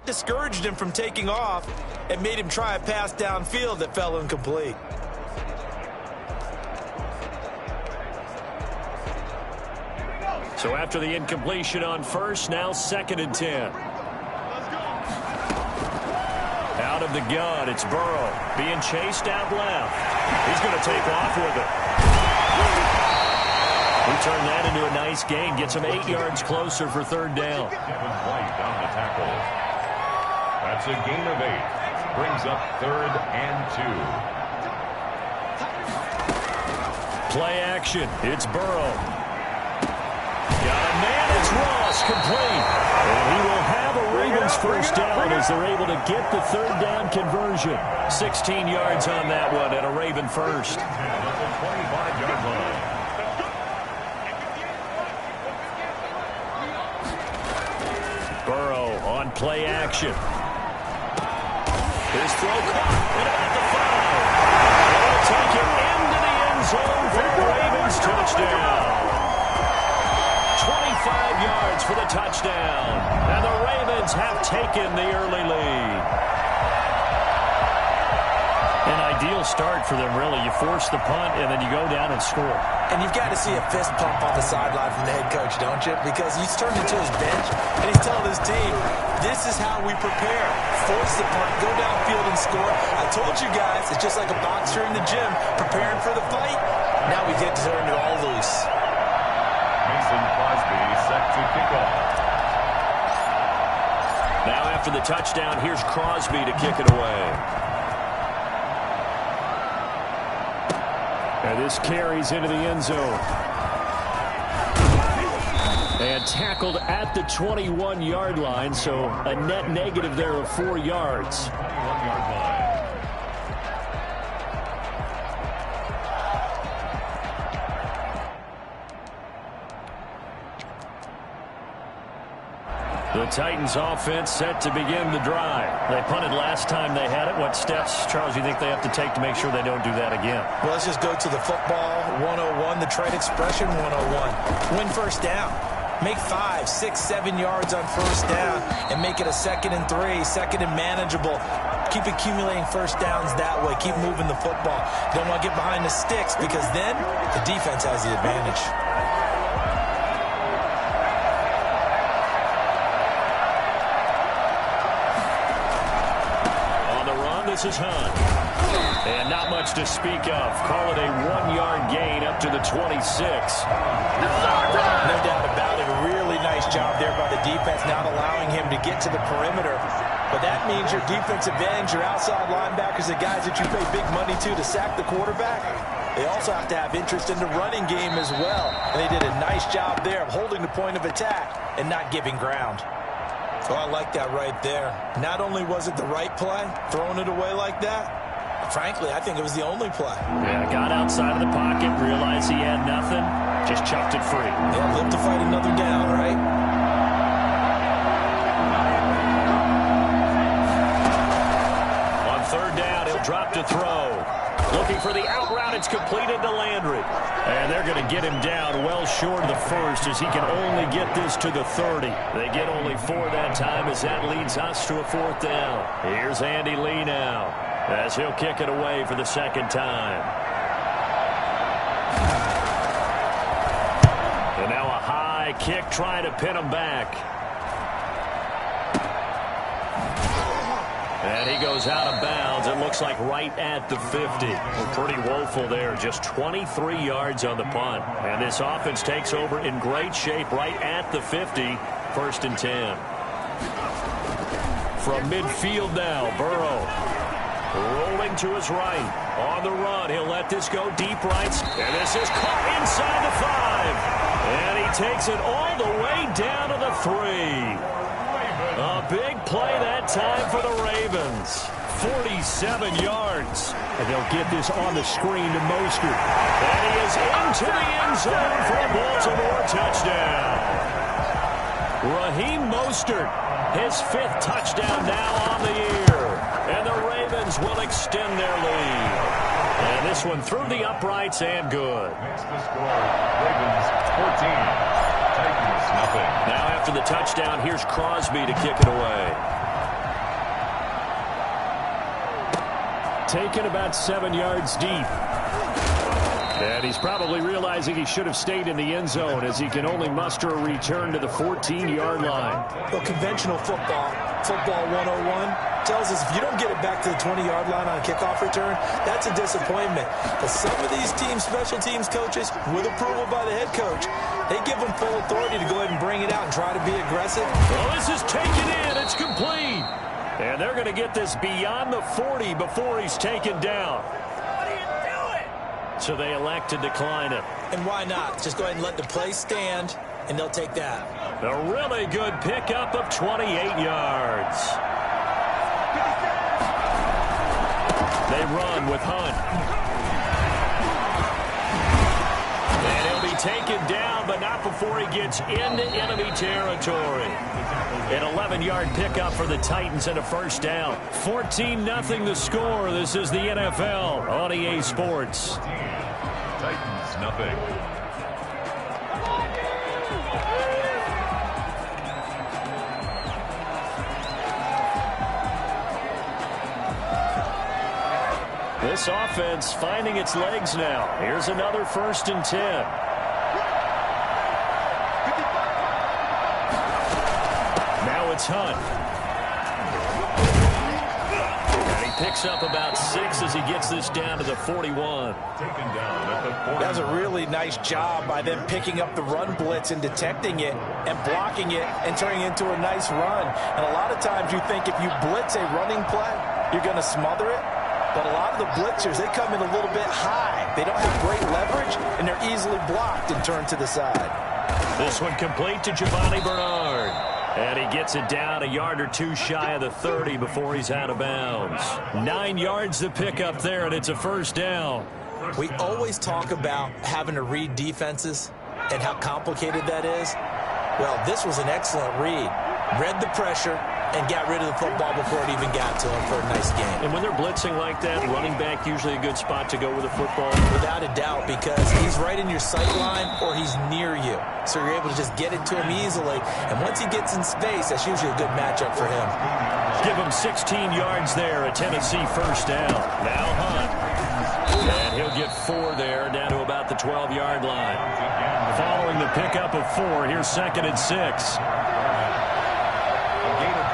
discouraged him from taking off and made him try a pass downfield that fell incomplete. So after the incompletion on first, now 2nd and 10. Out of the gun, it's Burrow being chased out left. He's going to take off with it. We turn that into a nice gain. Gets him 8 yards closer for 3rd down. Kevin White on the tackle. That's a gain of 8. Brings up 3rd and 2. Play action. It's Burrow. Got a man. It's Ross. Complete. And he will have a Ravens first down as they're able to get the 3rd down conversion. 16 yards on that one and a Raven first. At the 25-yard line. Burrow on play action. His throw caught at about the 5. They'll take it into the end zone for the Ravens touchdown. 25 yards for the touchdown. And the Ravens have taken the early lead. An ideal start for them, really. You force the punt, and then you go down and score. And you've got to see a fist pump on the sideline from the head coach, don't you? Because he's turned into his bench, and he's telling his team, this is how we prepare. Force the punt, go downfield and score. I told you guys, it's just like a boxer in the gym preparing for the fight. Now we get to turn it all loose. Mason Crosby set to kick off. Now after the touchdown, here's Crosby to kick it away. And this carries into the end zone. And tackled at the 21-yard line, so a net negative there of 4 yards. 21-yard line. The Titans offense set to begin the drive. They punted last time they had it. What steps, Charles, you think they have to take to make sure they don't do that again? Well, let's just go to the football 101, the trade expression 101. Win first down. Make 5, 6, 7 yards on first down and make it a 2nd and 3, 2nd and manageable. Keep accumulating first downs that way. Keep moving the football. You don't want to get behind the sticks because then the defense has the advantage. This is Hunt. And not much to speak of. Call it a 1-yard gain up to the 26. No doubt about it. A really nice job there by the defense, not allowing him to get to the perimeter. But that means your defensive ends, your outside linebackers, the guys that you pay big money to sack the quarterback, they also have to have interest in the running game as well. And they did a nice job there of holding the point of attack and not giving ground. Oh, I like that right there. Not only was it the right play, throwing it away like that, frankly, I think it was the only play. Yeah, got outside of the pocket, realized he had nothing, just chucked it free. Yeah, live to fight another down, right? On 3rd down, he'll drop to throw. Looking for the out route. It's completed to Landry. And they're going to get him down well short of the first as he can only get this to the 30. They get only 4 that time as that leads us to a 4th down. Here's Andy Lee now as he'll kick it away for the 2nd time. And now a high kick trying to pin him back. And he goes out of bounds. It looks like right at the 50. Well, pretty woeful there. Just 23 yards on the punt. And this offense takes over in great shape right at the 50. 1st and 10. From midfield now, Burrow rolling to his right. On the run, he'll let this go deep right. And this is caught inside the 5. And he takes it all the way down to the 3. A big play that time for the Ravens. 47 yards. And they'll get this on the screen to Mostert. And he is into the end zone for a Baltimore touchdown. Raheem Mostert, his 5th touchdown now on the year. And the Ravens will extend their lead. And this one through the uprights and good. Makes the score Ravens 14. Titans nothing. Now after the touchdown, here's Crosby to kick it away. taken about 7 yards deep. And he's probably realizing he should have stayed in the end zone as he can only muster a return to the 14-yard line. Well, conventional football 101, tells us if you don't get it back to the 20-yard line on a kickoff return, that's a disappointment. But some of these teams, special teams coaches, with approval by the head coach, they give them full authority to go ahead and bring it out and try to be aggressive. Well, this is taken in. It's complete. And they're going to get this beyond the 40 before he's taken down. So they elect to decline it. And why not? Just go ahead and let the play stand, and they'll take that. A really good pickup of 28 yards. They run with Hunt. And he'll be taken down, but not before he gets into enemy territory. An 11-yard pickup for the Titans and a first down. 14-0 the score. This is the NFL on EA Sports. Titans, nothing. This offense finding its legs now. Here's another 1st and 10. Now it's Hunt. And he picks up about 6 as he gets this down to the 41. Taken down at the 40. That was a really nice job by them picking up the run blitz and detecting it and blocking it and turning it into a nice run. And a lot of times you think if you blitz a running play, you're going to smother it. But a lot of the blitzers, they come in a little bit high. They don't have great leverage, and they're easily blocked and turned to the side. This one complete to Giovanni Bernard. And he gets it down a yard or two shy of the 30 before he's out of bounds. 9 yards to pick up there, and it's a first down. We always talk about having to read defenses and how complicated that is. Well, this was an excellent read. Read the pressure and got rid of the football before it even got to him for a nice game. And when they're blitzing like that, running back usually a good spot to go with the football. Without a doubt, because he's right in your sight line or he's near you. So you're able to just get it to him easily. And once he gets in space, that's usually a good matchup for him. Give him 16 yards there, a Tennessee first down. Now Hunt. And he'll get 4 there, down to about the 12-yard line. Following the pickup of 4, here's 2nd and 6.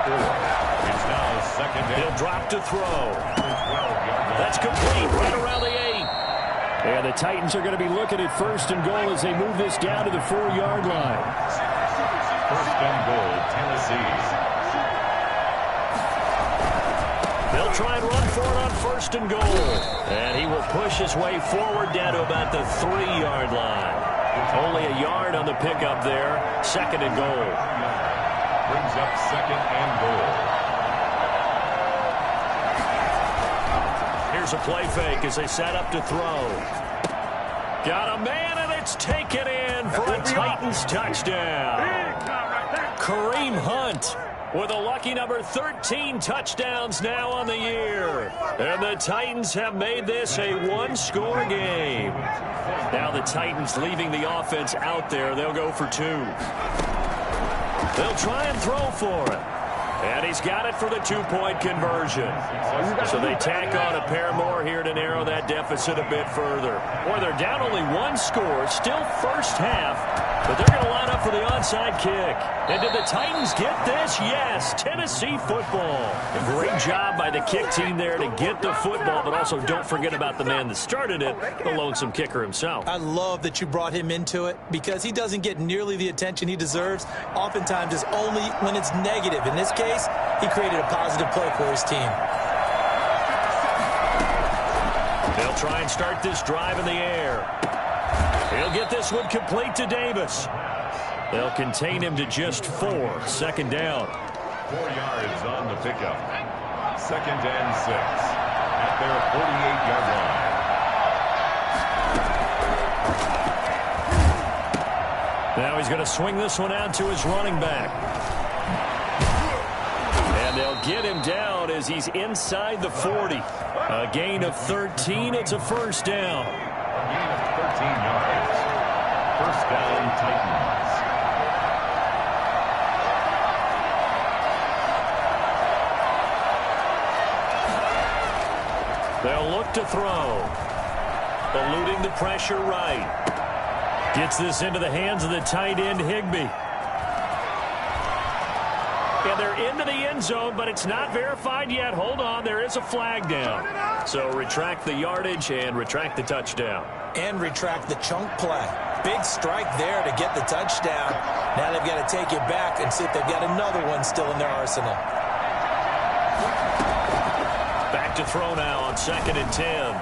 It's now 2nd down. He'll drop to throw. That's complete right around the 8. And the Titans are going to be looking at 1st and goal as they move this down to the 4-yard line. 1st and goal, Tennessee. They'll try and run for it on 1st and goal. And he will push his way forward down to about the 3-yard line. Only a yard on the pickup there. 2nd and goal. Brings up 2nd and goal. Here's a play fake as they set up to throw. Got a man, and it's taken in for a Titans touchdown. Kareem Hunt with a lucky number 13 touchdowns now on the year. And the Titans have made this a one-score game. Now the Titans leaving the offense out there. They'll go for 2. They'll try and throw for it. And he's got it for the 2-point conversion. So they tack on a pair more here to narrow that deficit a bit further. Boy, they're down only 1 score, still first half, but they're going to line up for the onside kick. And did the Titans get this? Yes, Tennessee football. A great job by the kick team there to get the football, but also don't forget about the man that started it, the lonesome kicker himself. I love that you brought him into it because he doesn't get nearly the attention he deserves. Oftentimes it's only when it's negative. In this case, he created a positive play for his team. They'll try and start this drive in the air. He'll get this one complete to Davis. They'll contain him to just 4. 2nd down. 4 yards on the pickup. 2nd and 6 at their 48-yard line. Now he's going to swing this one out to his running back. And they'll get him down as he's inside the 40. A gain of 13. It's a first down. A gain of 13 yards. First down, Titans. They'll look to throw. Eluding the pressure right. Gets this into the hands of the tight end, Higbee. And they're into the end zone, but it's not verified yet. Hold on, there is a flag down. So retract the yardage and retract the touchdown. And retract the chunk play. Big strike there to get the touchdown. Now they've got to take it back and see if they've got another one still in their arsenal. Back to throw now on 2nd and 10.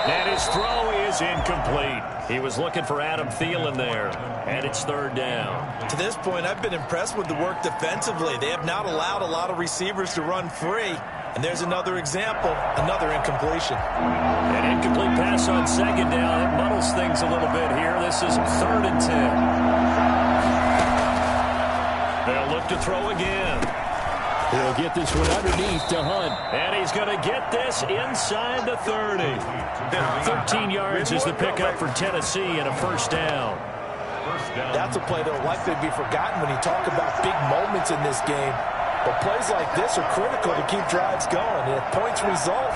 And his throw is incomplete. He was looking for Adam Thielen there. And it's 3rd down. To this point, I've been impressed with the work defensively. They have not allowed a lot of receivers to run free. And there's another example, another incompletion. An incomplete pass on 2nd down. It muddles things a little bit here. This is 3rd and 10. They'll look to throw again. He'll get this one underneath to Hunt. And he's going to get this inside the 30. 13 yards is the pickup for Tennessee and a 1st down. That's a play that will likely be forgotten when you talk about big moments in this game. But plays like this are critical to keep drives going. And if points result,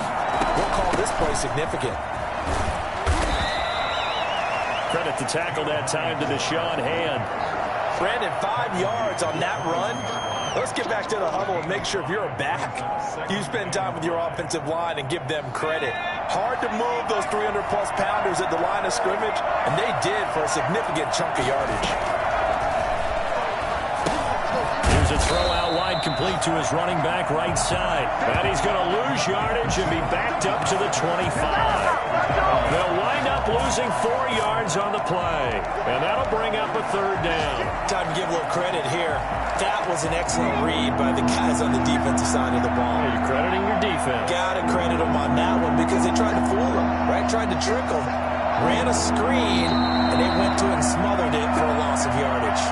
we'll call this play significant. Credit the tackle that time to Deshaun Hand. Brandon, 5 yards on that run. Let's get back to the huddle and make sure if you're a back, you spend time with your offensive line and give them credit. Hard to move those 300-plus pounders at the line of scrimmage, and they did for a significant chunk of yardage. Here's a throw out wide, complete to his running back right side. And he's going to lose yardage and be backed up to the 25. They'll wind up losing 4 yards on the play. And that'll bring up a 3rd down. Time to give a little credit here. That was an excellent read by the guys on the defensive side of the ball. Are you crediting your defense? Got to credit them on that one because they tried to fool them, right? Tried to trick them. Ran a screen, and they went to it and smothered it for a loss of yardage.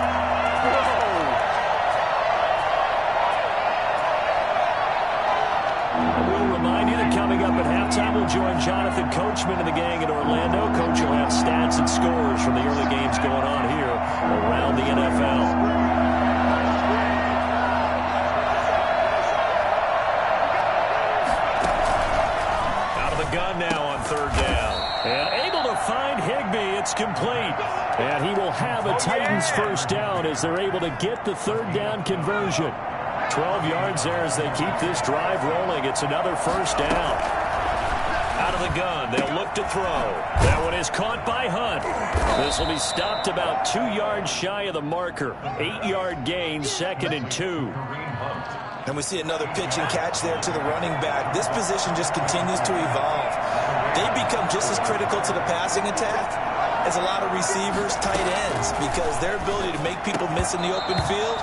We'll remind you that coming up at halftime, we'll join Jonathan Coachman and the gang in Orlando. Coach will have stats and scores from the early games going on here around the NFL. Gun now on 3rd down. And able to find Higbee. It's complete. And he will have a Titans 1st down as they're able to get the 3rd down conversion. 12 yards there as they keep this drive rolling. It's another 1st down. Out of the gun, they'll look to throw. That one is caught by Hunt. This will be stopped about 2 yards shy of the marker. 8-yard gain, 2nd and 2. And we see another pitch and catch there to the running back. This position just continues to evolve. They become just as critical to the passing attack as a lot of receivers, tight ends, because their ability to make people miss in the open field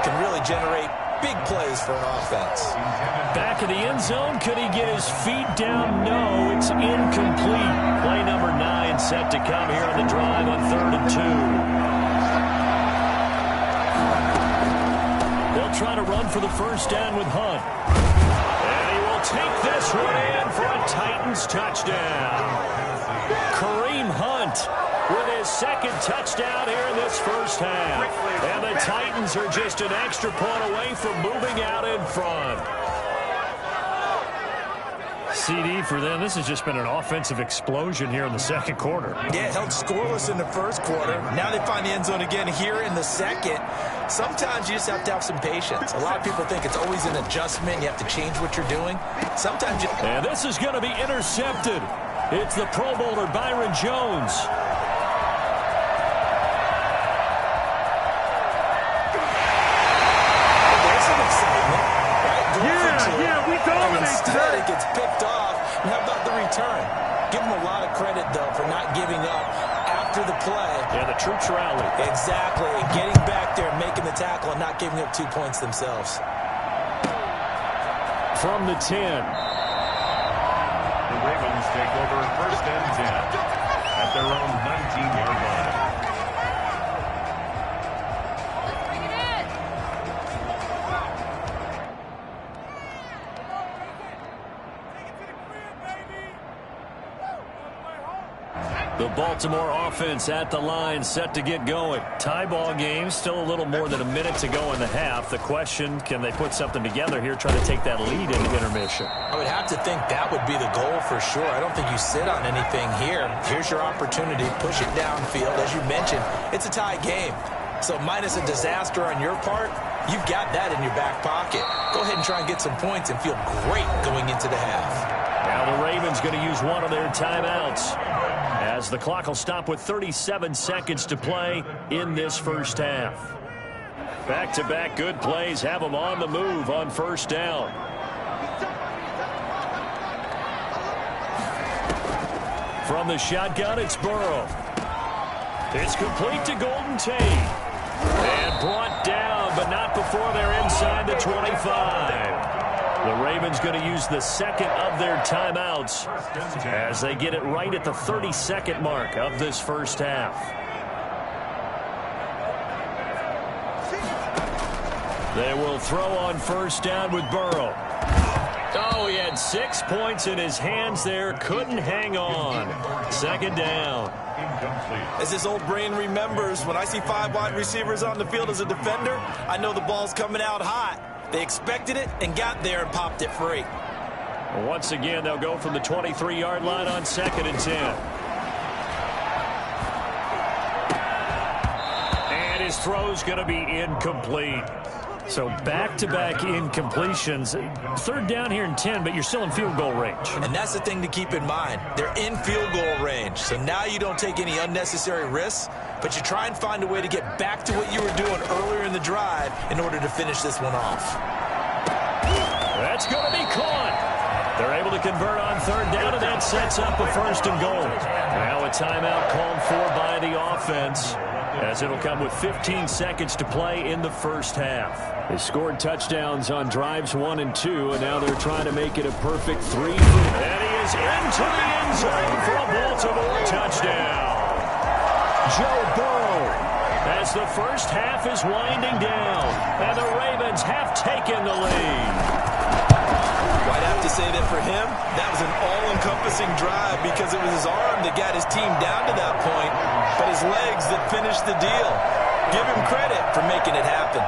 can really generate big plays for an offense. Back in the end zone, could he get his feet down? No, it's incomplete. Play number 9 set to come here on the drive on 3rd and 2. Try to run for the 1st down with Hunt. And he will take this one in for a Titans touchdown. Kareem Hunt with his 2nd touchdown here in this 1st half. And the Titans are just an extra point away from moving out in front. CD for them. This has just been an offensive explosion here in the 2nd quarter. Yeah, held scoreless in the 1st quarter. Now they find the end zone again here in the 2nd. Sometimes you just have to have some patience. A lot of people think it's always an adjustment. You have to change what you're doing. Sometimes you... And this is going to be intercepted. It's the Pro Bowler Byron Jones. There's some excitement, right? Yeah, we dominate. Instead, it gets picked off. And how about the return? Give them a lot of credit, though, for not giving up after the play. Yeah, the troops rally. Exactly. And getting back there and making the tackle and not giving up 2 points themselves. From the 10. The Ravens take over 1st and 10 at their own 19-yard line. The Baltimore offense at the line, set to get going. Tie ball game, still a little more than a minute to go in the half. The question, can they put something together here, try to take that lead into intermission? I would have to think that would be the goal for sure. I don't think you sit on anything here. Here's your opportunity. Push it downfield. As you mentioned, it's a tie game. So minus a disaster on your part, you've got that in your back pocket. Go ahead and try and get some points and feel great going into the half. Now the Ravens going to use one of their timeouts, as the clock will stop with 37 seconds to play in this first half. Back-to-back good plays have them on the move on first down. From the shotgun, it's Burrow. It's complete to Golden Tate. And brought down, but not before they're inside the 25. The Ravens going to use the second of their timeouts as they get it right at the 32nd mark of this first half. They will throw on first down with Burrow. Oh, he had 6 points in his hands there. Couldn't hang on. Second down. As his old brain remembers, when I see 5 wide receivers on the field as a defender, I know the ball's coming out hot. They expected it and got there and popped it free. Once again, they'll go from the 23-yard line on 2nd and 10. And his throw's going to be incomplete. So back-to-back incompletions. Third down here and 10, but you're still in field goal range. And that's the thing to keep in mind. They're in field goal range. So now you don't take any unnecessary risks, but you try and find a way to get back to what you were doing earlier in the drive in order to finish this one off. That's going to be caught. They're able to convert on third down, and that sets up a 1st and goal. Now a timeout called for by the offense, as it'll come with 15 seconds to play in the first half. They scored touchdowns on drives 1 and 2, and now they're trying to make it a perfect 3. And he is into the end zone for a Baltimore touchdown. Joe Burrow, as the first half is winding down, and the Ravens have taken the lead. Well, I'd have to say that for him, that was an all-encompassing drive because it was his arm that got his team down to that point, but his legs that finished the deal. Give him credit for making it happen.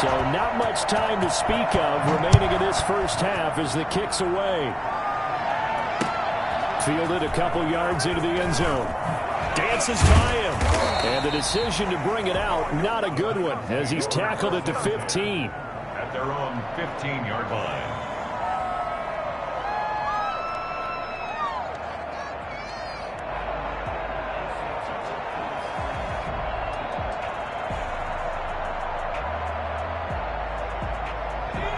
So not much time to speak of remaining in this first half as the kick's away. Fielded a couple yards into the end zone. Dances by him. And the decision to bring it out, not a good one, as he's tackled at the 15. At their own 15-yard line.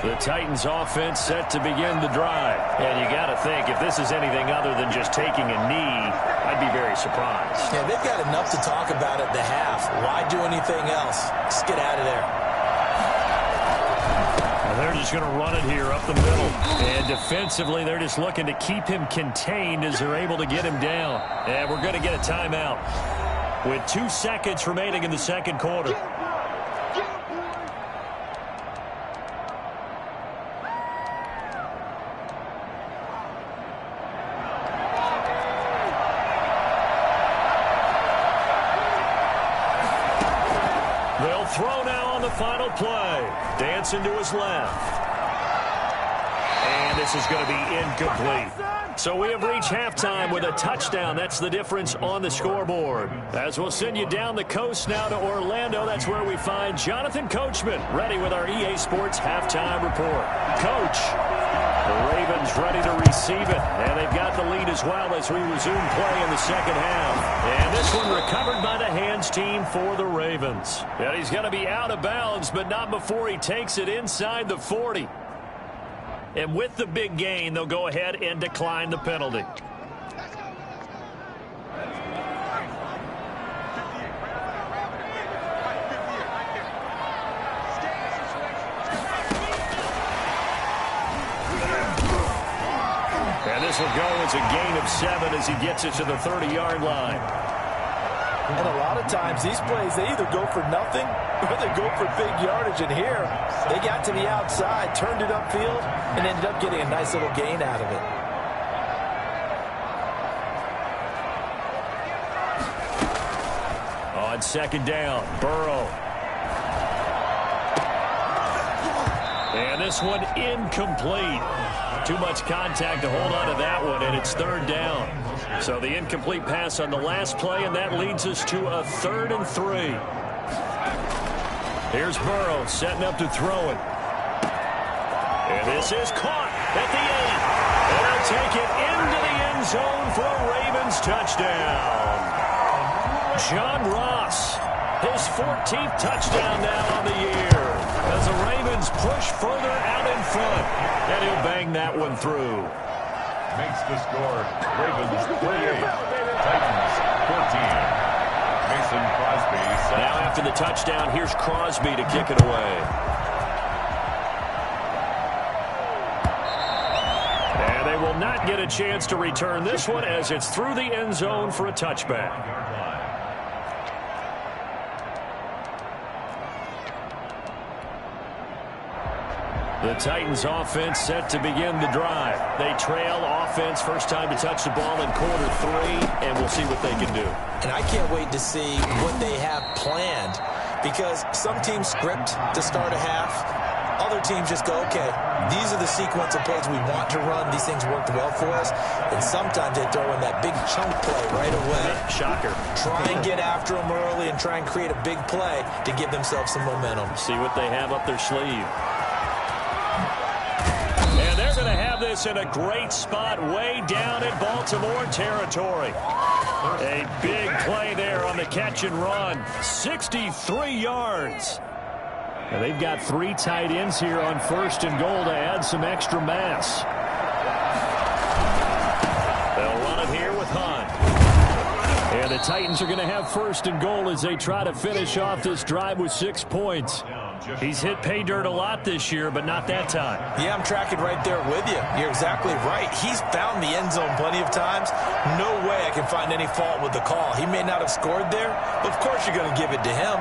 The Titans offense set to begin the drive. And you got to think, if this is anything other than just taking a knee, I'd be very surprised. Yeah, they've got enough to talk about at the half. Why do anything else? Just get out of there. Well, they're just going to run it here up the middle. And defensively, they're just looking to keep him contained as they're able to get him down. And we're going to get a timeout with 2 seconds remaining in the second quarter. They'll throw now on the final play. Dancing to his left. And this is going to be incomplete. So we have reached halftime with a touchdown. That's the difference on the scoreboard. As we'll send you down the coast now to Orlando, that's where we find Jonathan Coachman ready with our EA Sports halftime report. Coach, the Ravens ready to receive it, and they've got the lead as well as we resume play in the second half. And this one recovered by the hands team for the Ravens. And he's going to be out of bounds, but not before he takes it inside the 40. And with the big gain, they'll go ahead and decline the penalty. And this will go as a gain of 7 as he gets it to the 30-yard line. And a lot of times, these plays, they either go for nothing or they go for big yardage. And here, they got to the outside, turned it upfield, and ended up getting a nice little gain out of it. On second down, Burrow. And this one incomplete. Too much contact to hold on to that one, and it's third down. So the incomplete pass on the last play, and that leads us to a 3rd and 3. Here's Burrow setting up to throw it. And this is caught at the 8. And they'll take it into the end zone for a Ravens touchdown. John Ross, his 14th touchdown now on the year, as the Ravens push further out in front, and he'll bang that one through. Makes the score Ravens 38, Titans 14. Mason Crosby. Now after the touchdown, here's Crosby to kick it away. And they will not get a chance to return this one as it's through the end zone for a touchback. The Titans offense set to begin the drive. They trail offense, first time to touch the ball in quarter 3, and we'll see what they can do. And I can't wait to see what they have planned, because some teams script to start a half. Other teams just go, okay, these are the sequence of plays we want to run. These things worked well for us. And sometimes they throw in that big chunk play right away. Shocker. Try and get after them early and try and create a big play to give themselves some momentum. See what they have up their sleeve. And they're going to have this in a great spot way down in Baltimore territory. A big play there on the catch and run. 63 yards. And they've got 3 tight ends here on 1st and goal to add some extra mass. They'll run it here with Hunt. And the Titans are going to have 1st and goal as they try to finish off this drive with 6 points. He's hit pay dirt a lot this year, but not that time. Yeah, I'm tracking right there with you. You're exactly right. He's found the end zone plenty of times. No way I can find any fault with the call. He may not have scored there, but of course you're going to give it to him.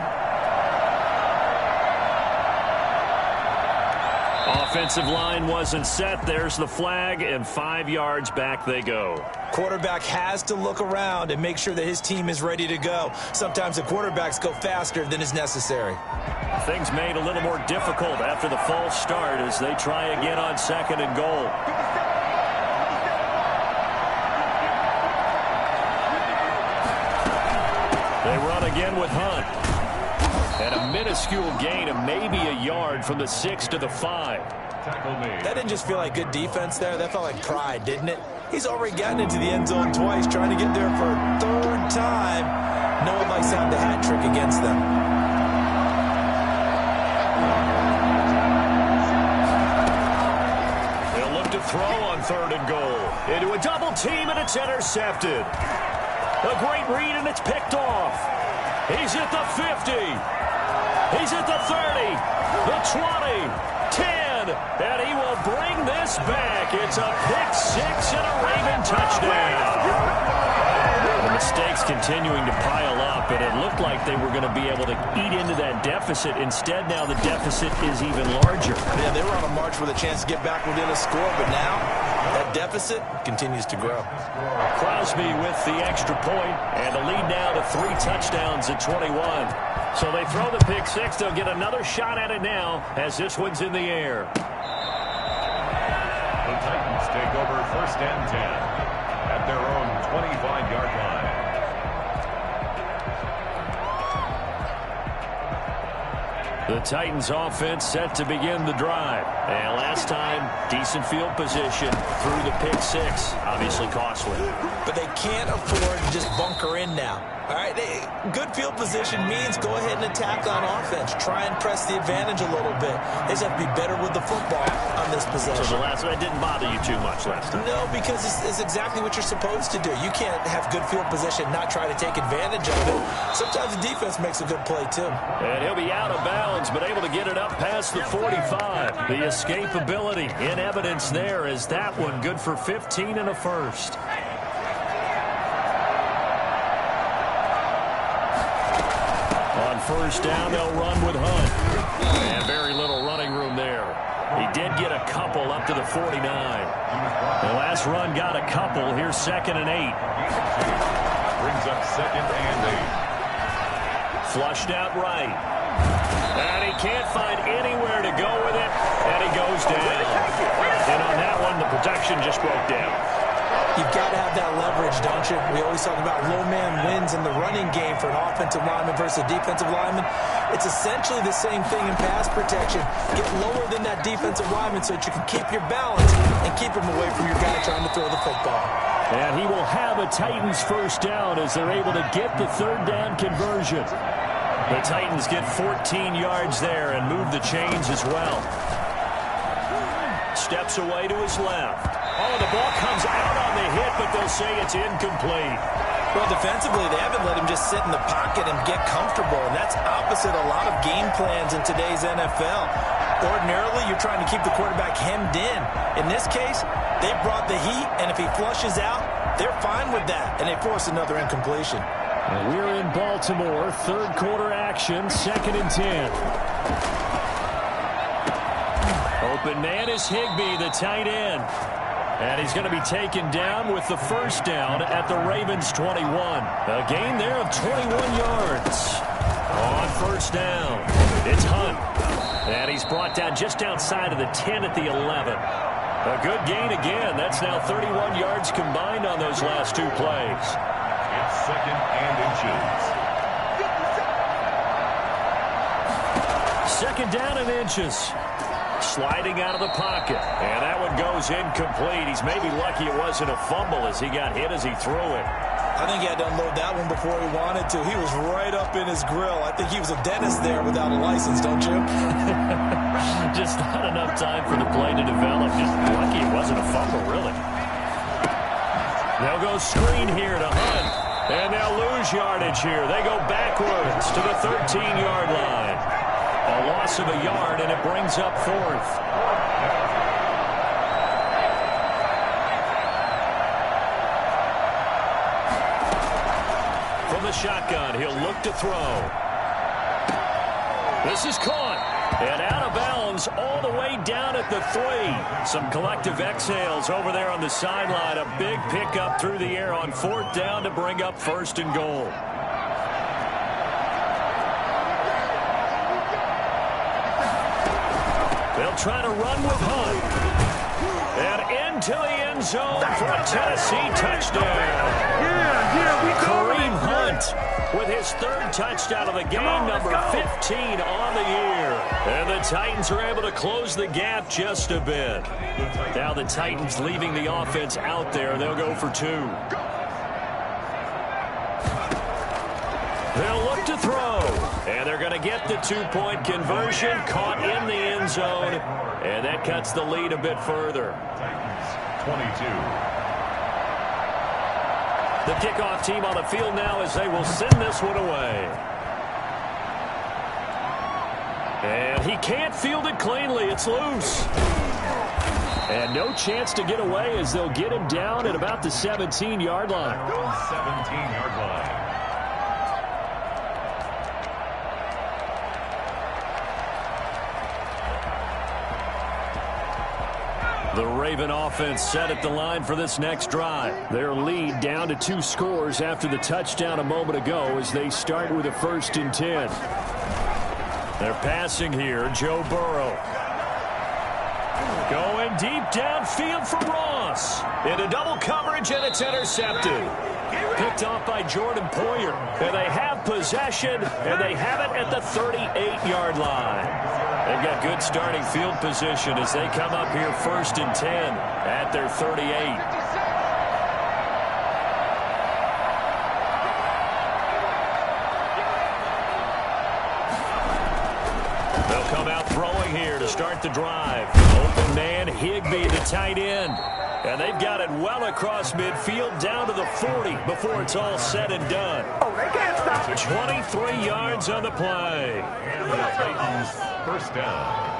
Offensive line wasn't set. There's the flag, and 5 yards back they go. Quarterback has to look around and make sure that his team is ready to go. Sometimes the quarterbacks go faster than is necessary. Things made a little more difficult after the false start as they try again on 2nd and goal. They run again with Hunt. And a minuscule gain of maybe a yard from the 6 to the 5. That didn't just feel like good defense there. That felt like pride, didn't it? He's already gotten into the end zone twice, trying to get there for a 3rd time. No one likes to have the hat trick against them. They'll look to throw on 3rd and goal. Into a double team, and it's intercepted. A great read, and it's picked off. He's at the 50. He's at the 30, the 20, 10, and he will bring this back. It's a pick 6 and a Raven touchdown. The mistakes continuing to pile up, and it looked like they were going to be able to eat into that deficit. Instead, now the deficit is even larger. Yeah, they were on a march with a chance to get back within a score, but now that deficit continues to grow. Crosby with the extra point, and the lead now to 3 touchdowns at 21. So they throw the pick 6. They'll get another shot at it now as this one's in the air. The Titans take over 1st and 10 at their own 25-yard line. The Titans offense set to begin the drive. And last time, decent field position through the pick 6. Obviously costly. But they can't afford to just bunker in now. All right, good field position means go ahead and attack on offense. Try and press the advantage a little bit. They just have to be better with the football on this possession. So the last one didn't bother you too much last time? No, because it's exactly what you're supposed to do. You can't have good field position, not try to take advantage of it. Sometimes the defense makes a good play, too. And he'll be out of bounds, but able to get it up past the 45. The escapability in evidence there is that one good for 15 and a 1st. first down. They'll run with Hunt. And very little running room there. He did get a couple up to the 49. The last run got a couple. Here's 2nd and 8. Brings up 2nd and 8. Flushed out right. And he can't find anywhere to go with it. And he goes down. And on that one, the protection just broke down. You've got to have that leverage, don't you? We always talk about low man wins in the running game for an offensive lineman versus a defensive lineman. It's essentially the same thing in pass protection. Get lower than that defensive lineman so that you can keep your balance and keep him away from your guy trying to throw the football. And he will have a Titans first down as they're able to get the 3rd down conversion. The Titans get 14 yards there and move the chains as well. Steps away to his left. Oh, the ball comes out on the hit, but they'll say it's incomplete. Well, defensively, they haven't let him just sit in the pocket and get comfortable, and that's opposite a lot of game plans in today's NFL. Ordinarily, you're trying to keep the quarterback hemmed in. In this case, they brought the heat, and if he flushes out, they're fine with that, and they force another incompletion. And we're in Baltimore, 3rd quarter action, 2nd and 10. Open man is Higbee, the tight end. And he's going to be taken down with the first down at the Ravens' 21. A gain there of 21 yards. On first down, it's Hunt. And he's brought down just outside of the 10 at the 11. A good gain again. That's now 31 yards combined on those last 2 plays. It's 2nd and inches. 2nd down and inches. Sliding out of the pocket. And that one goes incomplete. He's maybe lucky it wasn't a fumble as he got hit as he threw it. I think he had to unload that one before he wanted to. He was right up in his grill. I think he was a dentist there without a license, don't you? Just not enough time for the play to develop. Just lucky it wasn't a fumble, really. They'll go screen here to Hunt. And they'll lose yardage here. They go backwards to the 13-yard line. A loss of a yard, and it brings up 4th. From the shotgun, he'll look to throw. This is caught. And out of bounds all the way down at the 3. Some collective exhales over there on the sideline. A big pickup through the air on 4th down to bring up 1st and goal. They'll try to run with Hunt. And into the end zone for a Tennessee touchdown. Kareem Hunt with his 3rd touchdown of the game, number 15 on the year. And the Titans are able to close the gap just a bit. Now the Titans leaving the offense out there. They'll go for 2. They'll look to throw. And they're going to get the 2-point conversion, caught in the end zone. And that cuts the lead a bit further. Titans 22. The kickoff team on the field now as they will send this one away. And he can't field it cleanly. It's loose. And no chance to get away as they'll get him down at about the 17-yard line. 17-yard line. The Raven offense set at the line for this next drive. Their lead down to 2 scores after the touchdown a moment ago as they start with a 1st and 10. They're passing here, Joe Burrow. Going deep downfield for Ross. Into double coverage, and it's intercepted. Picked off by Jordan Poyer. And they have possession, and they have it at the 38-yard line. They've got good starting field position as they come up here 1st and 10 at their 38. They'll come out throwing here to start the drive. Open man, Higbee, the tight end. And they've got it well across midfield down to the 40 before it's all said and done. Oh, they can't stop it. 23 yards on the play. And the Titans first down.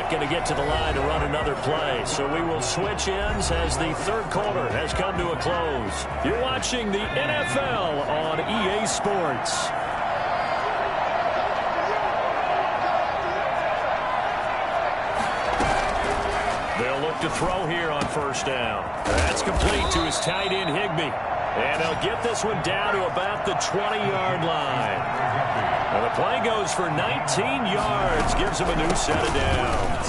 not going to get to the line to run another play. So we will switch ends as the third quarter has come to a close. You're watching the NFL on EA Sports. They'll look to throw here on first down. That's complete to his tight end, Higbee. And they'll get this one down to about the 20-yard line. Now the play goes for 19 yards, gives him a new set of downs.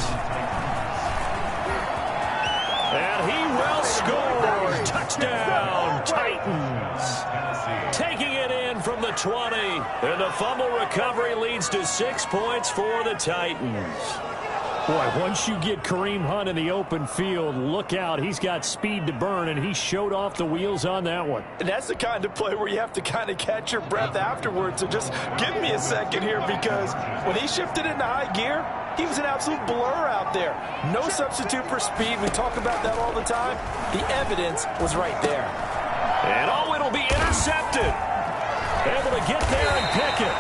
And he will score. Touchdown, Titans. Taking it in from the 20. And the fumble recovery leads to 6 points for the Titans. Boy, once you get Kareem Hunt in the open field, look out. He's got speed to burn, and he showed off the wheels on that one. And that's the kind of play where you have to kind of catch your breath afterwards. So just give me a second here, because when he shifted into high gear, he was an absolute blur out there. No substitute for speed. We talk about that all the time. The evidence was right there. And oh, it'll be intercepted. Able to get there and pick it.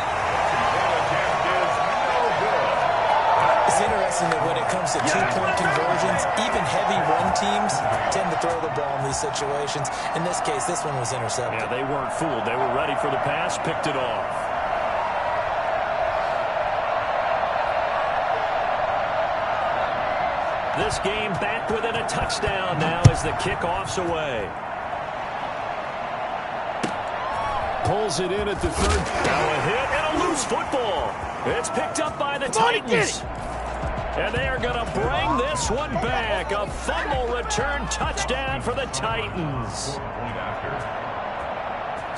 It's interesting that when it comes to two-point conversions, even heavy run teams tend to throw the ball in these situations. In this case, this one was intercepted. Yeah, they weren't fooled. They were ready for the pass, picked it off. This game back within a touchdown now as the kickoff's away. Pulls it in at the third. Now a hit and a loose football. It's picked up by the Titans. And they are going to bring this one back. A fumble return touchdown for the Titans.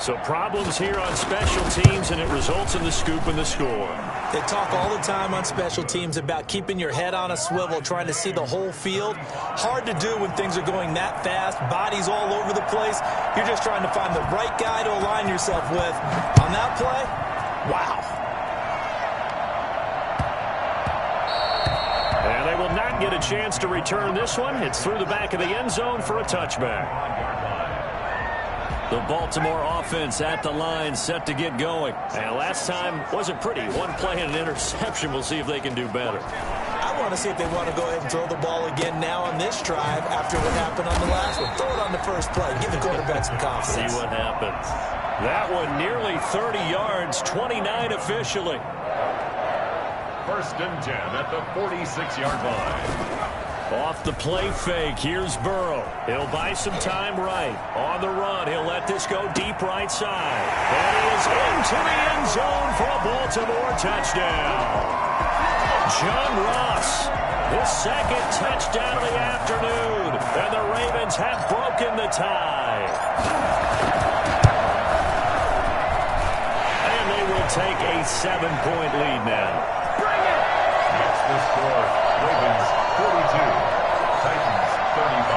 So problems here on special teams, and it results in the scoop and the score. They talk all the time on special teams about keeping your head on a swivel, trying to see the whole field. Hard to do when things are going that fast, bodies all over the place. You're just trying to find the right guy to align yourself with. On that play, wow. And they will not get a chance to return this one. It's through the back of the end zone for a touchback. The Baltimore offense at the line, set to get going. And last time wasn't pretty. One play and an interception. We'll see if they can do better. I want to see if they want to go ahead and throw the ball again now on this drive after what happened on the last one. Throw it on the first play. Give the quarterback some confidence. See what happens. That one nearly 30 yards, 29 officially. First and 10 at the 46-yard line. Off the play fake, here's Burrow. He'll buy some time right. On the run, he'll let this go deep right side. And he is into the end zone for a Baltimore touchdown. John Ross, his second touchdown of the afternoon. And the Ravens have broken the tie. And they will take a 7-point lead now. That's the score. Ravens 42, Titans 35.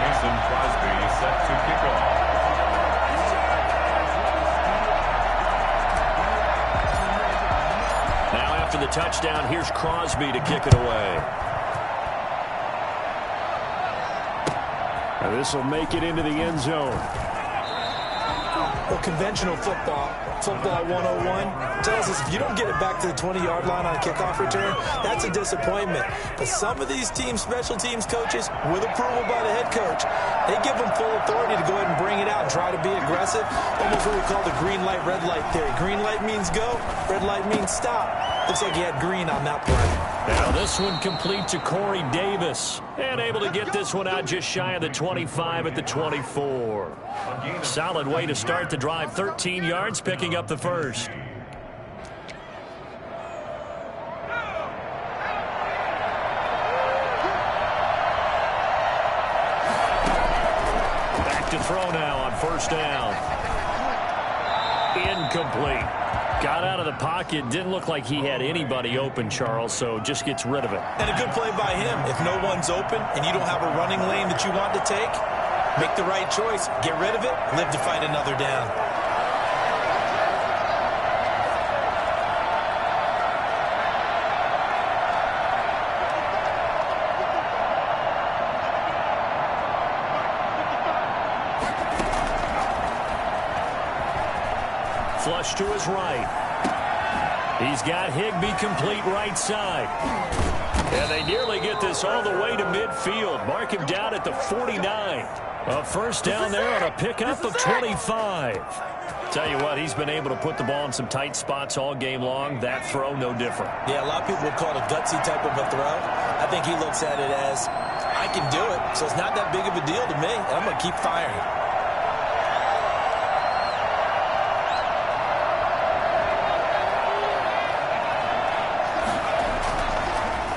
Mason Crosby set to kick off. Now after the touchdown, here's Crosby to kick it away. Now this will make it into the end zone. Well, conventional football 101, tells us if you don't get it back to the 20-yard line on a kickoff return, that's a disappointment. But some of these teams, special teams coaches, with approval by the head coach, they give them full authority to go ahead and bring it out and try to be aggressive. Almost what we call the green light, red light theory. Green light means go, red light means stop. Looks like he had green on that play. Now this one complete to Corey Davis. And able to get this one out just shy of the 25 at the 24. Solid way to start the drive. 13 yards, picking up the first. Back to throw now on first down. Incomplete. Got out of the pocket. Didn't look like he had anybody open, Charles, so just gets rid of it. And a good play by him. If no one's open and you don't have a running lane that you want to take, make the right choice. Get rid of it. Live to fight another down. flush to his right. He's got Higbee complete right side. And they nearly get this all the way to midfield. Mark him down at the 49. A first down there on a pickup of 25. Tell you what, he's been able to put the ball in some tight spots all game long. That throw, no different. Yeah, a lot of people would call it a gutsy type of a throw. I think he looks at it as, I can do it, so it's not that big of a deal to me. I'm going to keep firing.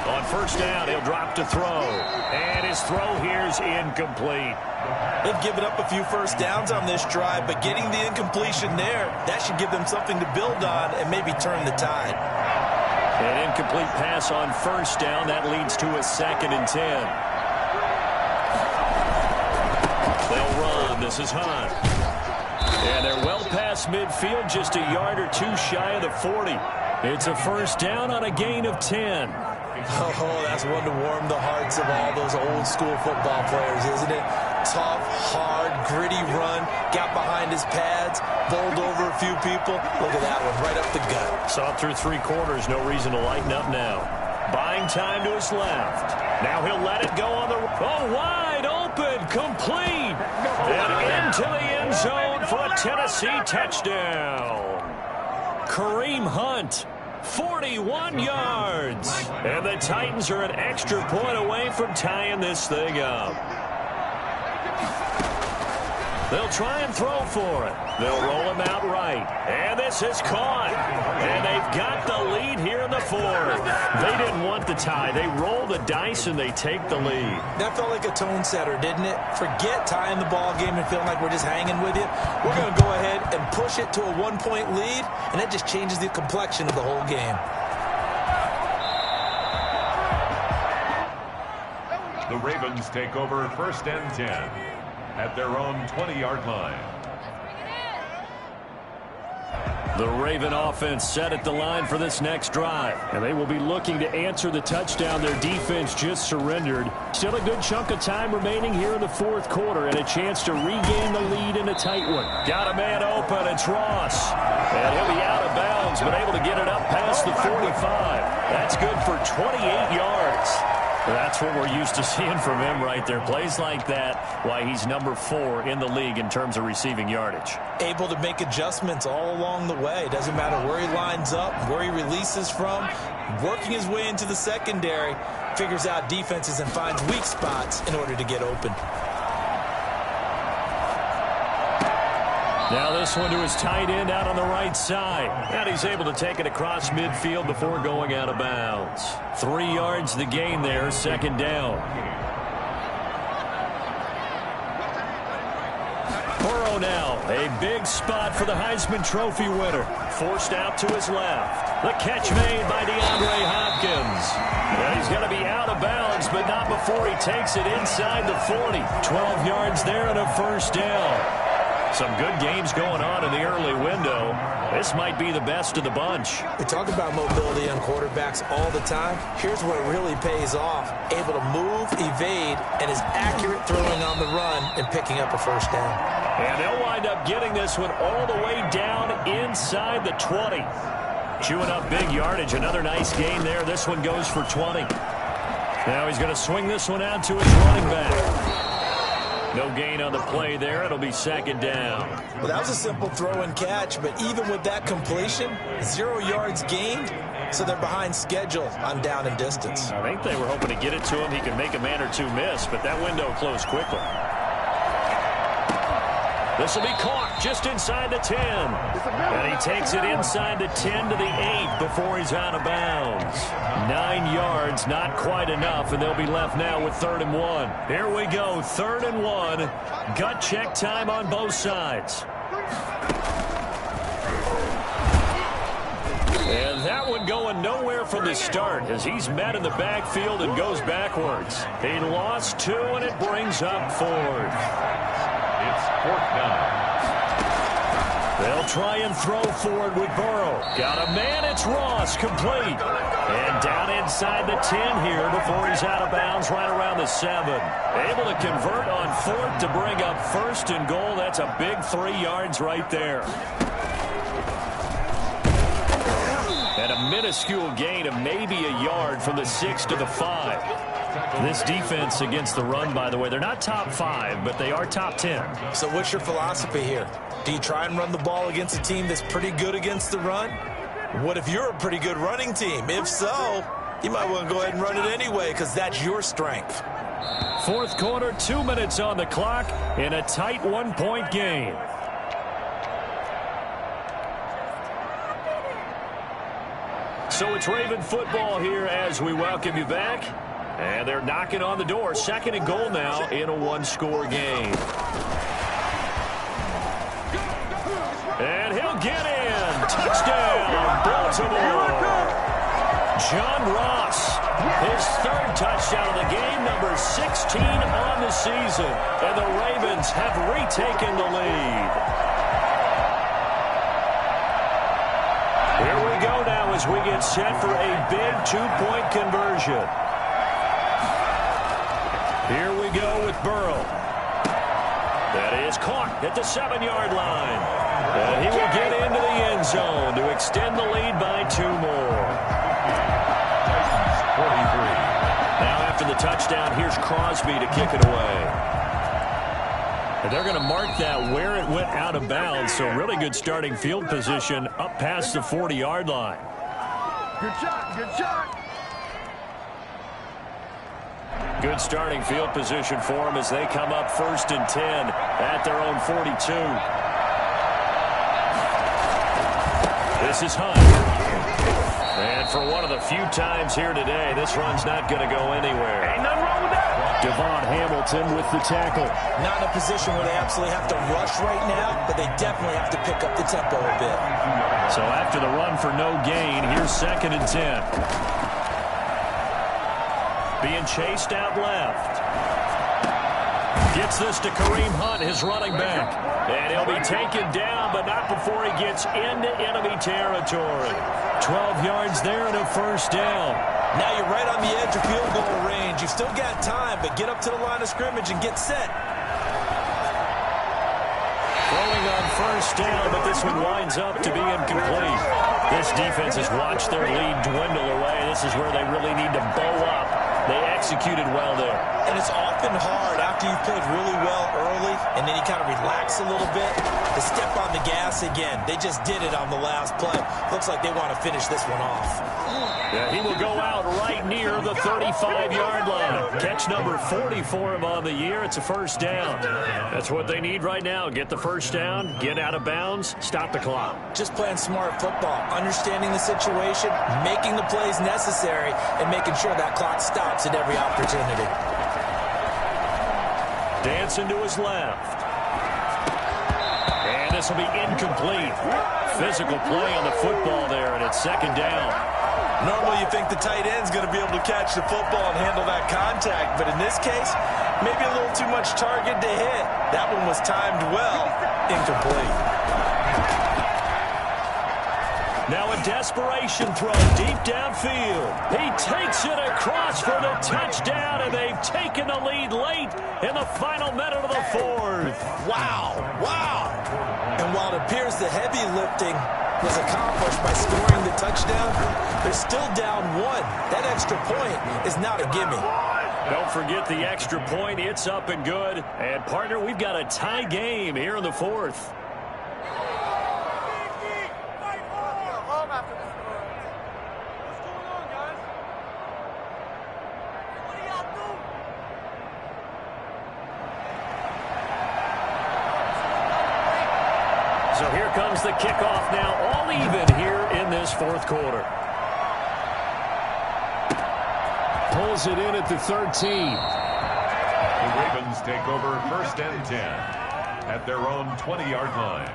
On first down, he'll drop to throw. And his throw here is incomplete. They've given up a few first downs on this drive, but getting the incompletion there, that should give them something to build on and maybe turn the tide. An incomplete pass on first down. That leads to a 2nd and 10. They'll run. This is Hunt. And they're well past midfield, just a yard or two shy of the 40. It's a first down on a gain of 10. Oh, that's one to warm the hearts of all those old school football players, isn't it? Tough, hard, gritty run, got behind his pads, bowled over a few people. Look at that one, right up the gut. Saw through 3 quarters, no reason to lighten up now. Buying time to his left. Now he'll let it go on the... Oh, wide open, complete. And into the end zone for a Tennessee touchdown. Kareem Hunt. 41 yards. And the Titans are an extra point away from tying this thing up. They'll try and throw for it. They'll roll him out right. And this is caught. And they've got the lead here in the 4th. They didn't want the tie. They roll the dice and they take the lead. That felt like a tone setter, didn't it? Forget tying the ball game and feeling like we're just hanging with you. We're going to go ahead and push it to a 1-point lead, and that just changes the complexion of the whole game. The Ravens take over 1st and 10 at their own 20-yard line. The Raven offense set at the line for this next drive. And they will be looking to answer the touchdown their defense just surrendered. Still a good chunk of time remaining here in the 4th quarter and a chance to regain the lead in a tight one. Got a man open. It's Ross. And he'll be out of bounds, but able to get it up past the 45. That's good for 28 yards. That's what we're used to seeing from him right there. Plays like that, why he's number 4 in the league in terms of receiving yardage. Able to make adjustments all along the way. Doesn't matter where he lines up, where he releases from. Working his way into the secondary, figures out defenses and finds weak spots in order to get open. Now this one to his tight end out on the right side. And he's able to take it across midfield before going out of bounds. 3 yards the gain there, 2nd down. Burrow now, a big spot for the Heisman Trophy winner. Forced out to his left. The catch made by DeAndre Hopkins. And he's going to be out of bounds, but not before he takes it inside the 40. 12 yards there and a first down. Some good games going on in the early window. This might be the best of the bunch. We talk about mobility on quarterbacks all the time. Here's where it really pays off. Able to move, evade, and is accurate throwing on the run and picking up a first down. And they'll wind up getting this one all the way down inside the 20. Chewing up big yardage. Another nice gain there. This one goes for 20. Now he's going to swing this one out to his running back. No gain on the play there. It'll be 2nd down. Well, that was a simple throw and catch, but even with that completion, 0 yards gained, so they're behind schedule on down and distance. I think they were hoping to get it to him. He could make a man or two miss, but that window closed quickly. This will be caught just inside the 10. And he takes it inside the 10 to the 8 before he's out of bounds. 9 yards, not quite enough, and they'll be left now with 3rd and 1. Here we go, 3rd and 1. Gut check time on both sides. And that one going nowhere from the start as he's met in the backfield and goes backwards. He lost 2, and it brings up 4th. It's 4th down. They'll try and throw forward with Burrow. Got a man, it's Ross, complete. And down inside the 10 here before he's out of bounds right around the 7. Able to convert on 4th to bring up 1st and goal. That's a big 3 yards right there. And a minuscule gain of maybe a yard from the 6 to the 5. This defense against the run, by the way, they're not top 5, but they are top 10. So what's your philosophy here? Do you try and run the ball against a team that's pretty good against the run? What if you're a pretty good running team? If so, you might want to go ahead and run it anyway because that's your strength. Fourth quarter, 2 minutes on the clock in a tight 1-point game. So it's Raven football here as we welcome you back. And they're knocking on the door. 2nd and goal now in a 1-score game. And he'll get in. Touchdown, Baltimore. John Ross, his 3rd touchdown of the game, number 16 on the season. And the Ravens have retaken the lead. Here we go now as we get set for a big 2-point conversion. Here we go with Burrow. That is caught at the 7-yard line. And he will get into the end zone to extend the lead by 2 more. 43. Now after the touchdown, here's Crosby to kick it away. And they're going to mark that where it went out of bounds, so really good starting field position up past the 40-yard line. Good shot, good shot. Good starting field position for them as they come up 1st and 10 at their own 42. This is Hunt. And for one of the few times here today, this run's not going to go anywhere. Ain't nothing wrong with that. Devon Hamilton with the tackle. Not in a position where they absolutely have to rush right now, but they definitely have to pick up the tempo a bit. So after the run for no gain, here's 2nd and 10. Being chased out left. Gets this to Kareem Hunt, his running back. And he'll be taken down, but not before he gets into enemy territory. 12 yards there and a 1st down. Now you're right on the edge of field goal range. You've still got time, but get up to the line of scrimmage and get set. Throwing on 1st down, but this one winds up to be incomplete. This defense has watched their lead dwindle away. This is where they really need to bow up. They executed well there. And it's often hard after you've played really well early and then you kind of relax a little bit to step on the gas again. They just did it on the last play. Looks like they want to finish this one off. Yeah, he will go out right near the 35-yard line. Catch number 40 for him on the year. It's a 1st down. That's what they need right now. Get the 1st down, get out of bounds, stop the clock. Just playing smart football, understanding the situation, making the plays necessary, and making sure that clock stops at every opportunity. Dancing to his left. And this will be incomplete. Physical play on the football there, and it's 2nd down. Normally you think the tight end's going to be able to catch the football and handle that contact, but in this case, maybe a little too much target to hit. That one was timed well. Incomplete. Now a desperation throw deep downfield. He takes it across for the touchdown, and they've taken the lead late in the final minute of the 4th. Wow, wow. And while it appears the heavy lifting was accomplished by scoring the touchdown, they're still down 1. That extra point is not a gimme. Don't forget the extra point. It's up and good. And, partner, we've got a tie game here in the 4th. So here comes the kickoff now, all even here in this 4th quarter. Pulls it in at the 13. The Ravens take over 1st and 10 at their own 20-yard line.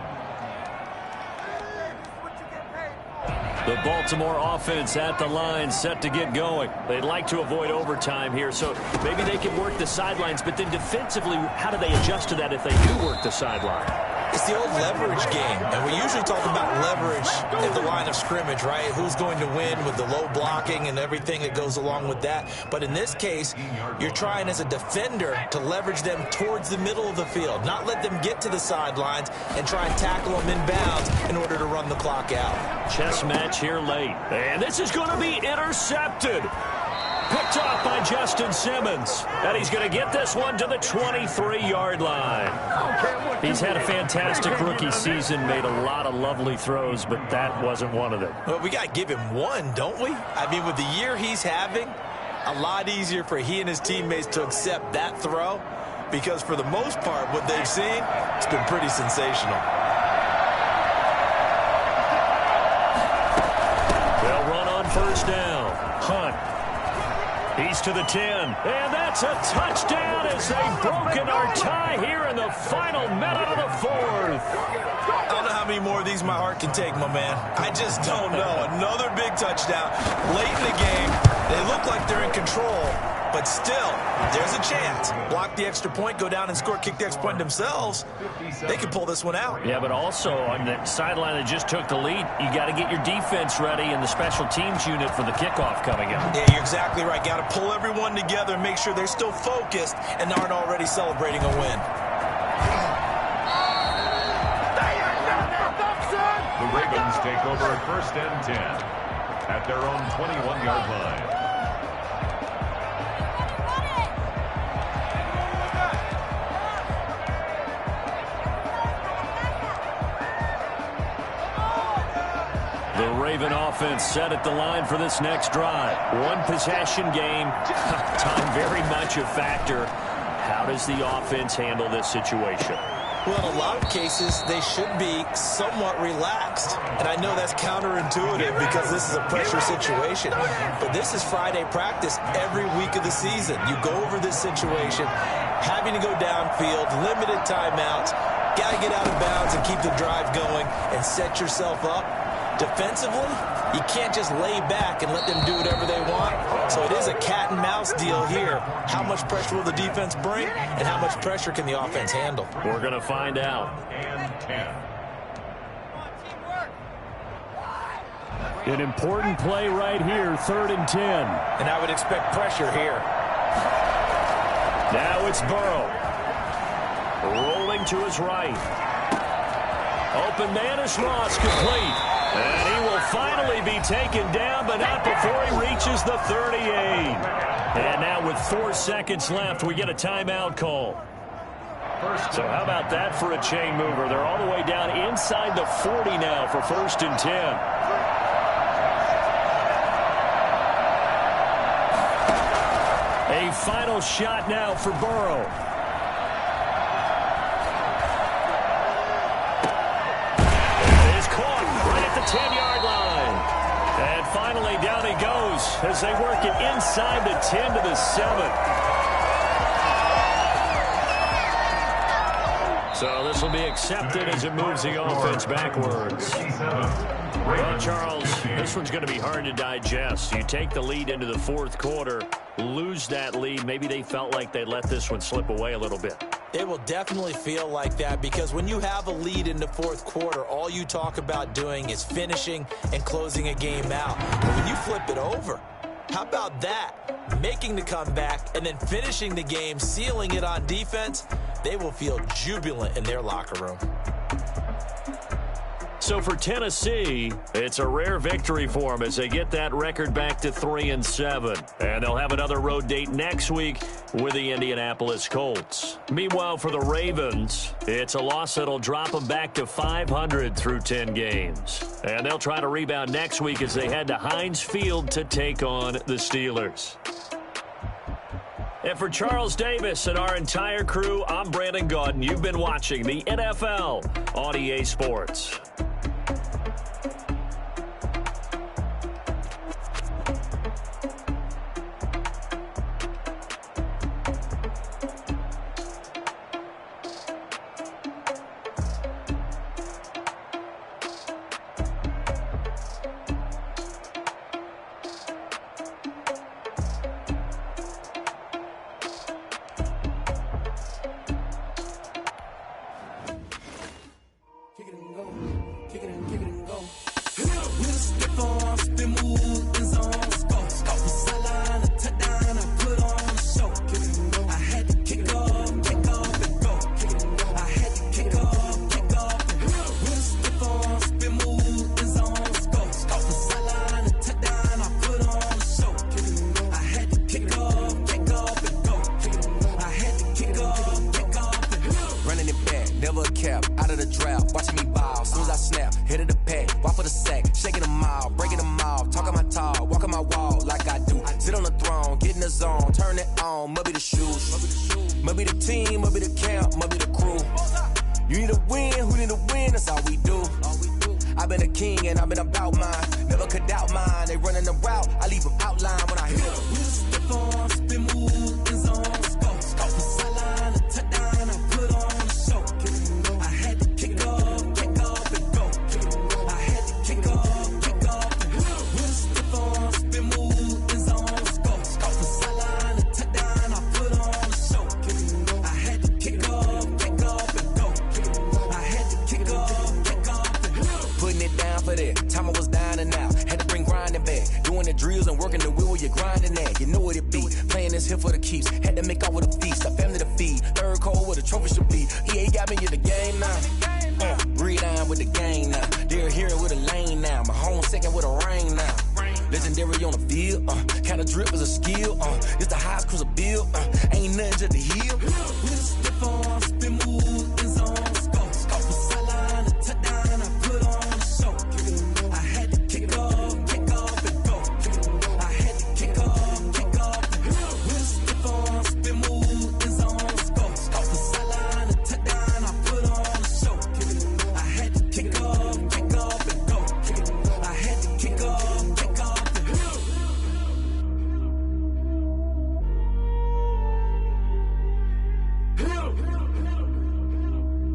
The Baltimore offense at the line, set to get going. They'd like to avoid overtime here, so maybe they can work the sidelines, but then defensively, how do they adjust to that if they do work the sideline? It's the old leverage game, and we usually talk about leverage at the line of scrimmage, right? Who's going to win with the low blocking and everything that goes along with that. But in this case, you're trying as a defender to leverage them towards the middle of the field, not let them get to the sidelines and try and tackle them in bounds in order to run the clock out. Chess match here late, and this is going to be intercepted. Picked off by Justin Simmons. And he's going to get this one to the 23-yard line. He's had a fantastic rookie season, made a lot of lovely throws, but that wasn't one of them. Well, we got to give him one, don't we? I mean, with the year he's having, a lot easier for he and his teammates to accept that throw, because for the most part, what they've seen, it's been pretty sensational. They'll run on first down. Hunt. He's to the 10, and that's a touchdown as they've broken our tie here in the final minute of the fourth. I don't know how many more of these my heart can take, my man. I just don't know. Another big touchdown late in the game. They look like they're in control, but still, there's a chance. Block the extra point, go down and score, kick the extra point themselves. They can pull this one out. Yeah, but also on the sideline that just took the lead, you got to get your defense ready and the special teams unit for the kickoff coming up. Yeah, you're exactly right. Got to pull everyone together and make sure they're still focused and aren't already celebrating a win. The Ravens take over at 1st and 10 at their own 21-yard line. The Raven offense set at the line for this next drive. One possession game. Time very much a factor. How does the offense handle this situation? Well, in a lot of cases, they should be somewhat relaxed. And I know that's counterintuitive because this is a pressure situation. But this is Friday practice every week of the season. You go over this situation, having to go downfield, limited timeouts, got to get out of bounds and keep the drive going and set yourself up. Defensively, you can't just lay back and let them do whatever they want. So it is a cat and mouse deal here. How much pressure will the defense bring, and how much pressure can the offense handle? We're going to find out. An important play right here, 3rd and 10. And I would expect pressure here. Now it's Burrow. Rolling to his right. Open man is Ross, complete. And he will finally be taken down, but not before he reaches the 38. And now with 4 seconds left, we get a timeout call. So how about that for a chain mover? They're all the way down inside the 40 now for 1st and 10. A final shot now for Burrow. It is caught right at the 10-yard line. And finally down he goes as they work it inside the 10 to the 7. So this will be accepted as it moves the offense backwards. Well, Charles, this one's going to be hard to digest. You take the lead into the 4th quarter, lose that lead. Maybe they felt like they let this one slip away a little bit. It will definitely feel like that because when you have a lead in the 4th quarter, all you talk about doing is finishing and closing a game out. But when you flip it over, how about that? Making the comeback and then finishing the game, sealing it on defense, they will feel jubilant in their locker room. So for Tennessee, it's a rare victory for them as they get that record back to 3-7. And they'll have another road date next week with the Indianapolis Colts. Meanwhile, for the Ravens, it's a loss that'll drop them back to 500 through 10 games. And they'll try to rebound next week as they head to Heinz Field to take on the Steelers. And for Charles Davis and our entire crew, I'm Brandon Gaudin. You've been watching the NFL on EA Sports. cap, out of the drought, watching me ball. Soon as I snap, hit of the pack, walk for the sack, shaking them all, breaking them off, talking my talk, walking my wall like I do. Sit on the throne, get in the zone, turn it on, must be the shoes, must be the team, must be the camp, must be the crew. You need a win, who need a win? That's all we do. I've been a king and I've been about mine. Never could doubt mine. They running the route, I leave them outline when I hit them. We stiff on, spin move, in zone, scope. The sideline, a touchdown, I put on the show. I had to kick off and go. I had to kick off and go. We stiff on, spin move, in zone, scope. The sideline, a touchdown, I put on the show. I had to kick off and go. I had to kick off and go. Putting it down for that. Time I was down and out. Had to bring grinding back. Doing the drills and working the wheel where you're grinding at. You know what it be. Playing this here for the keeps. Had to make out with a feast. A family to feed. Third cold where the trophy should be. EA got me in the game now. Breed on with the game now. They're here with a lane now. My home second with a rain now. Legendary on the field. Kind of drip is a skill. It's the highest cruiser